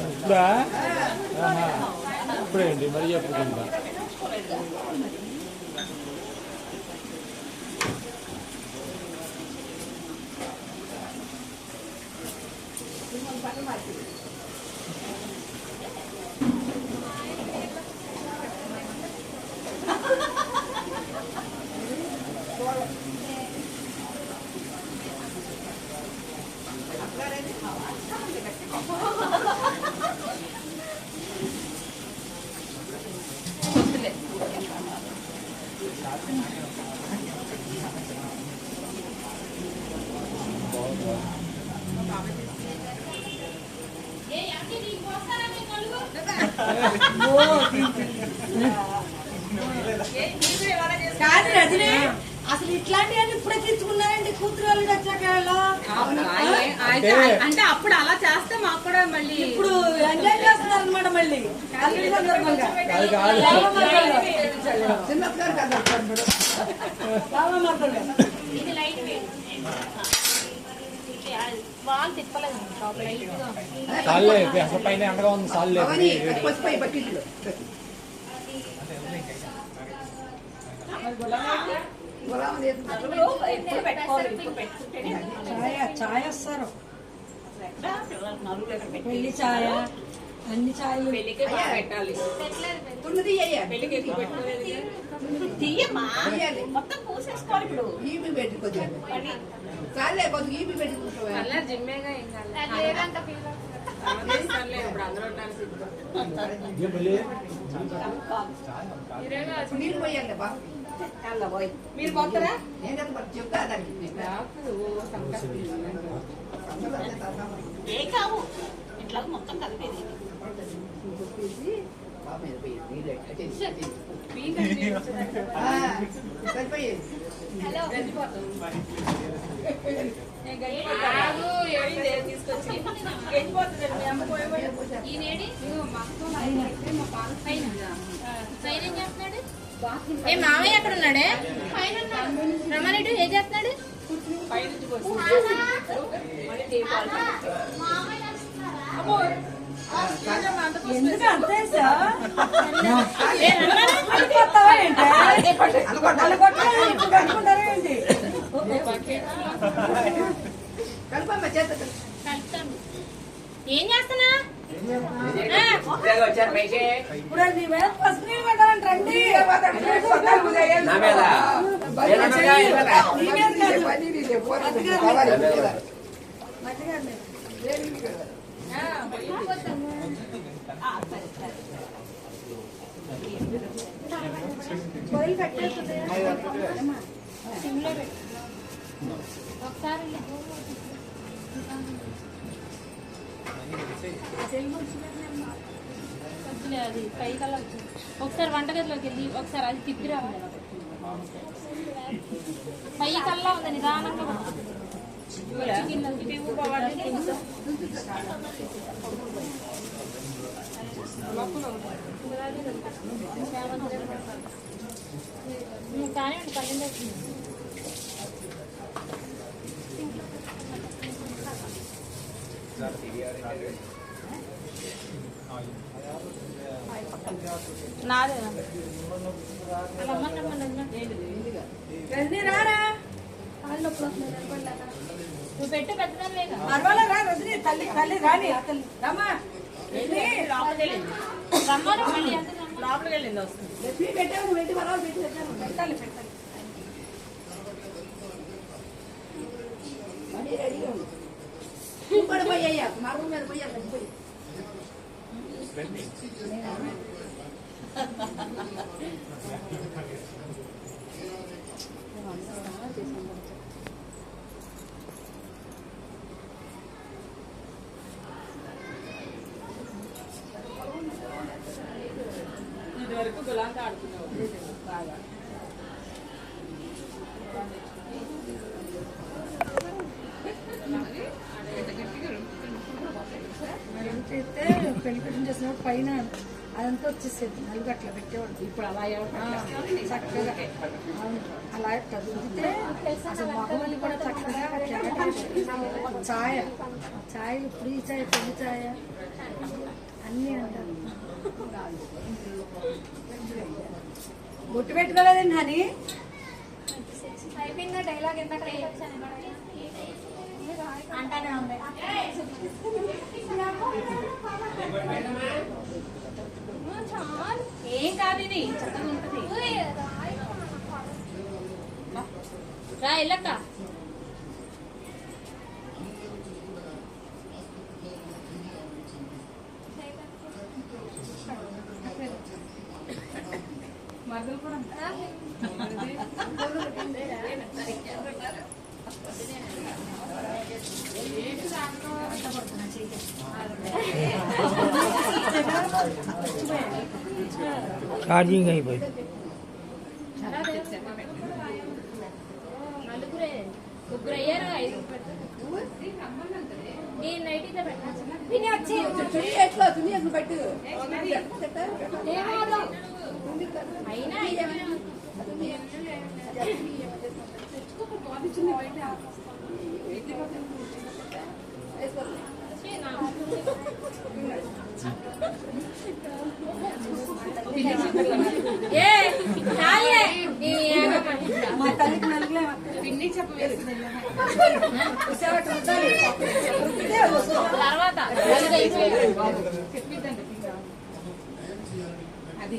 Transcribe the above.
ఇప్పుడా ఇప్పుడేంటి మరి చెప్పుకుందా కాదు రజనీ అసలు ఇట్లాంటివన్నీ ఇప్పుడే తెచ్చుకున్నారండి కూతురు వాళ్ళు వచ్చాక అంటే అప్పుడు అలా చేస్తే మాకు కూడా మళ్ళీ ఇప్పుడు ఎంజాయ్ చేస్తున్నారు అనమాట మళ్ళీ సాల్లే అసలు పైన ఎండగా ఉంది సాల్లే చాయ్ వస్తారు పెళ్లి చాయ అన్ని చాయలు పెట్టాలి తీయమ్మా మొత్తం పూసేసుకోవాలి ఇప్పుడు ఈపి పెట్టి కొద్దిగా చాలే కొద్దిగా ఈపి పెట్టి జిమ్మేగా ఏం కాదు ఇప్పుడు అందరూ నీళ్ళు పోయాలి బా మీరు పోతారా నేను చెప్తా దానికి ఏ కావు ఇట్లా మొత్తం కలిపేది ఏ మామయ్య ఎక్కడ ఉన్నాడే రమారెడ్డి ఏం చేస్తున్నాడు ఎందుకు అంతే అనుకుంటారా ఏంటి కలపమ్మ చేత ఏం చేస్తున్నా ఇప్పుడు నీ మీద పసుపు నీళ్ళు పెట్టాలంటే రండి పొయ్యిలు పెట్టేస్తుంది ఒకసారి అది పై కల్లా వచ్చింది ఒకసారి వంటగదిలోకి వెళ్ళి ఒకసారి అది తిప్పిరా పై కల్లా ఉంది నిదానంగా కానీ 12 వచ్చింది నాదే రజనీ రారా నువ్వు పెట్టు పెద్దదాన్ని లేక పర్వాలేదు రా రజనీ తల్లి తల్లి రాని తల్లి రమ్మా రమ్మను మళ్ళీ ఎంత లోపలికి వెళ్ళింది వస్తుంది లక్ష్మి పెట్టాము పెట్టి వరాలు పెట్టి పెట్టాము పెట్టాలి పెట్టాలి మనీ రెడీగా ఉంది ఇప్పుడు పోయ్యా మా రూమ్ మీద పోయా పోయి ఇదివరకు గులాంగా ఆడుకున్నావు బాగా పెళ్లి పెట్టిన చేసినప్పుడు పైన అదంతా వచ్చేసేది నలుగు అట్లా పెట్టేవాడు. ఇప్పుడు అలా చక్కగా అవును. అలా కదిలితే అసలు మగవాళ్ళు కూడా చక్కగా ఛాయ ఛాయ్ ఇప్పుడు ఈ ఛాయ్ పెళ్లి ఛాయ అన్నీ అంటారు. బొట్టు పెట్టుకోలేదండి అని అయిపోయిందా డైలాగ్ ఎంత అంటానే ఉంది. ఏం కాదు ఇది చక్కగా ఉంటుంది. రా ఎల్లక్క. మరదలు కూడా ఛార్జింగ్ అయిపోయింది. నలుగురే ముగ్గురు అయ్యారు. 5 నేను నైట్ ఇదే పెట్టాను. ఎట్లా తుని బట్టు అయినా ఏ చాలే మా తల్లికి నలుగులే పిన్ని చెప్పలేదు. తర్వాత చెప్పిద్దండి అది